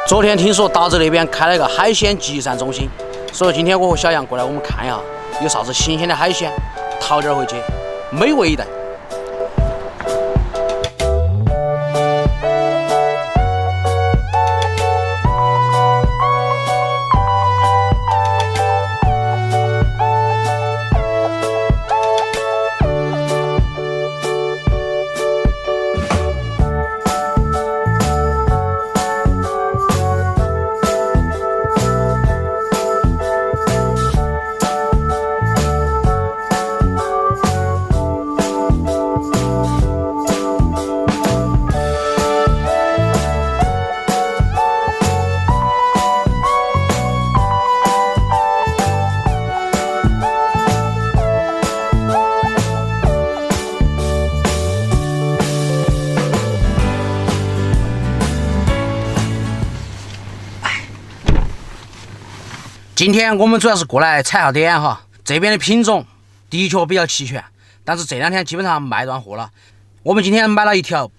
昨天听说达州那边开了一个海鲜集散中心，所以今天我和小杨过来，我们看一下有啥子新鲜的海鲜，淘点回去，美味一顿。今天我们主要是过来踩下点哈，这边的品种的确比较齐全，但是这两天基本上卖断货了。我们今天买了一条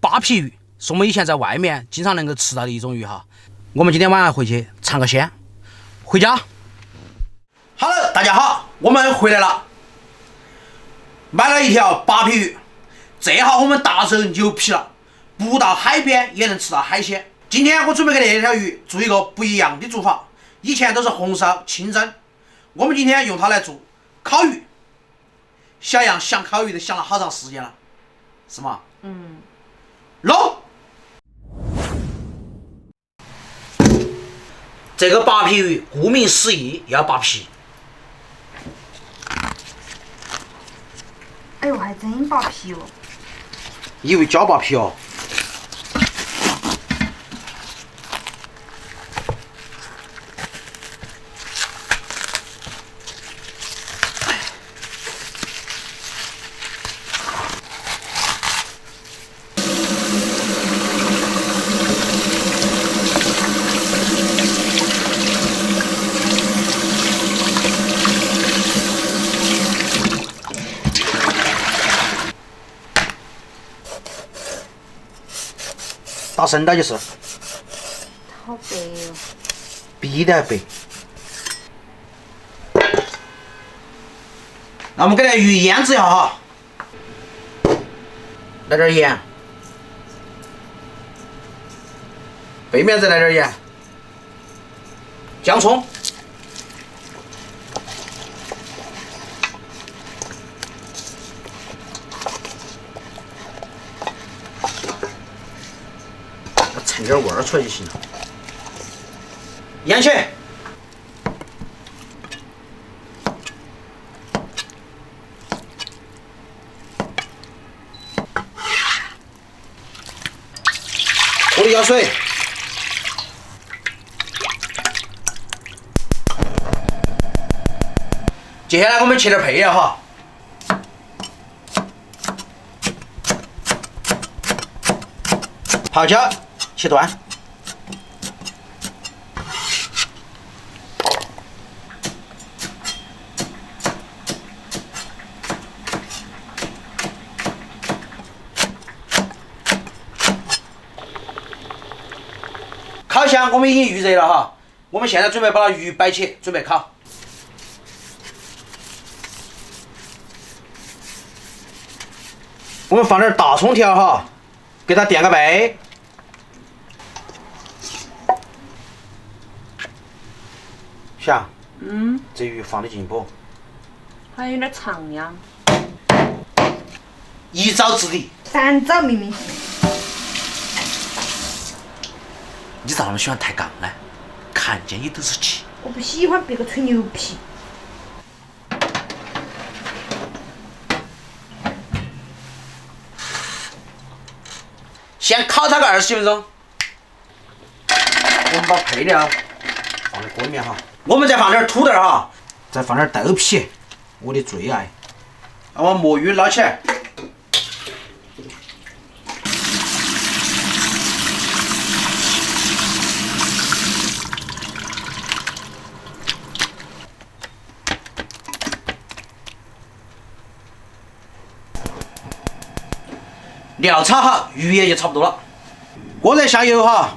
扒皮鱼，是我们以前在外面经常能够吃到的一种鱼哈。我们今天晚上回去尝个鲜，回家。Hello， 大家好，我们回来了，买了一条扒皮鱼，这下我们达州牛皮了，不到海边也能吃到海鲜。今天我准备给这条鱼做一个不一样的做法。以前都是红烧、清蒸，我们今天用它来做烤鱼。小杨想烤鱼都想了好长时间了，是吗？弄。这个扒皮鱼顾名思义要扒皮。哎呦，还真扒皮哦！以为教扒皮哦。打深点就是。好白哦。逼得白。那我们给这鱼腌制一下哈，来点盐，背面再来点盐，姜葱。蹭点味儿出来就行了。腌起。锅里舀水。接下来我们切点配料哈。泡椒切断，烤箱我们已经预热了哈，我们现在准备把鱼摆起，准备烤。我们放点大葱条哈，给它垫个背。想，这鱼放得进不？还有点长呀。一招制敌。3招明明。你咋那么喜欢抬杠呢？看见你都是气。我不喜欢别个吹牛皮。先烤它个20几分钟。我们把配料放在锅里面哈，我们再放点土豆哈，再放点豆皮，我的最爱。把我魔芋捞起来。料炒好，鱼也就差不多了。锅热下油哈，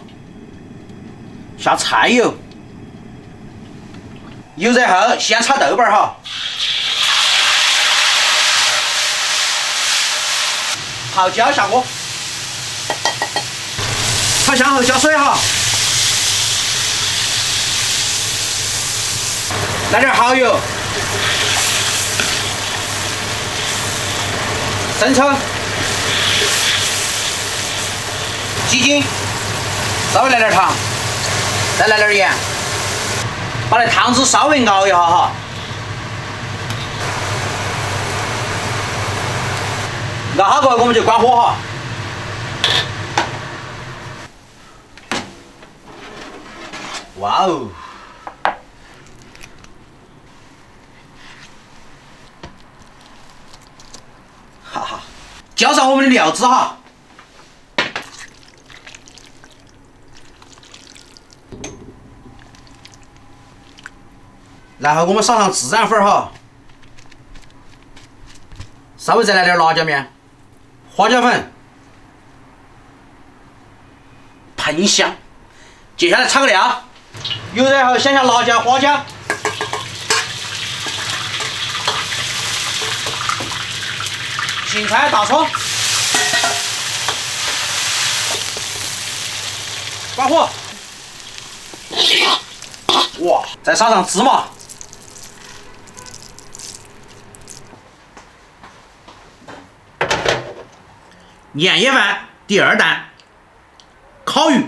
下菜油，油热后先炒豆瓣哈，泡椒下锅，炒香后加水哈，来点蚝油，生抽，鸡精，稍微来点糖，再来点盐，把那汤汁稍微熬一下哈。熬好过后我们就关火哈。哇哦！哈哈，浇上我们的料汁哈。然后我们撒上孜然粉哈，稍微再来点辣椒面、花椒粉，喷香。接下来炒个料，油热后先下辣椒、花椒，芹菜、大葱，关火。哇，再撒上芝麻。年夜饭第二弹，烤鱼。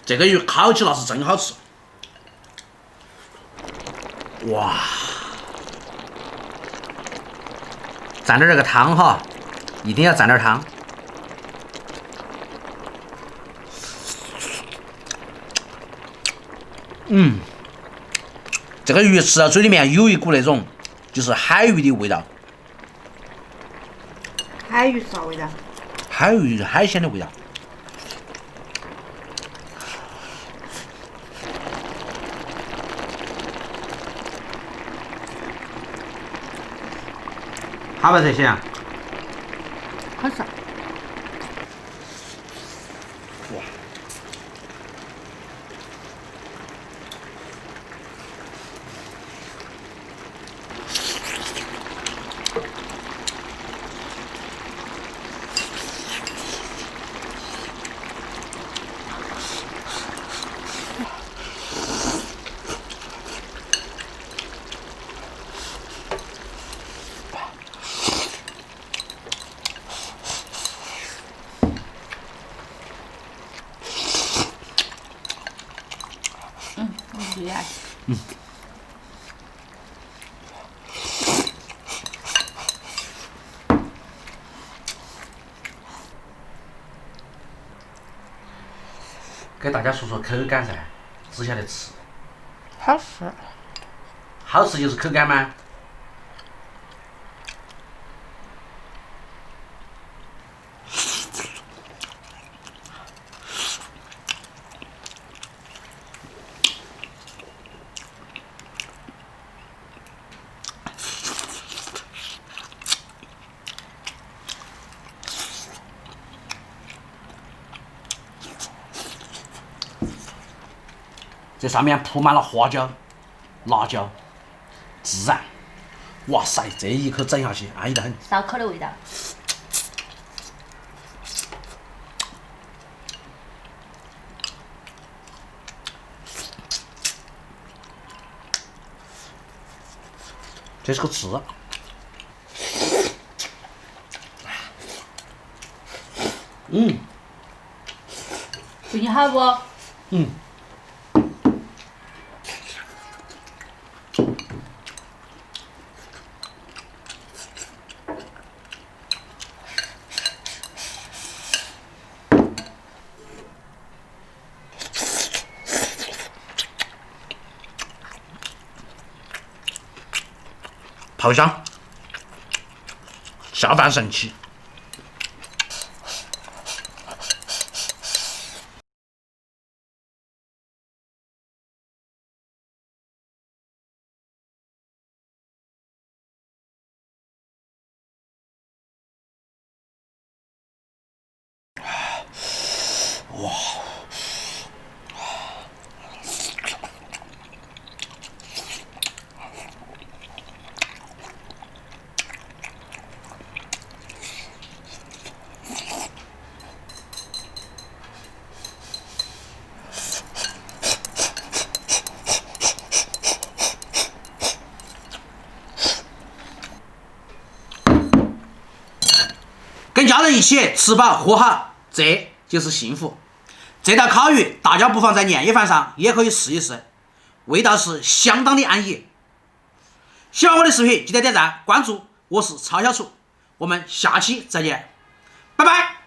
这个鱼烤起那是真好吃。哇，蘸点这个汤哈，一定要蘸点汤。这个鱼吃到嘴里面有一股那种就是海鱼的味道，海鱼啥味道？海鱼海鲜的味道。好不好这些啊？好吃。哇！厉害。给大家说说口感噻，只晓得吃。好吃。好吃就是口感吗？这上面铺满了花椒、辣椒、孜然，哇塞，这一口整下去，安逸得很。烧烤的味道。这是个刺。对你好不？泡香，下饭神器。跟家人一起吃饱喝好，这就是幸福。这道烤鱼大家不妨在年夜饭上也可以试一试，味道是相当的安逸。喜欢我的视频，记得点赞关注，我是超小厨，我们下期再见，拜拜。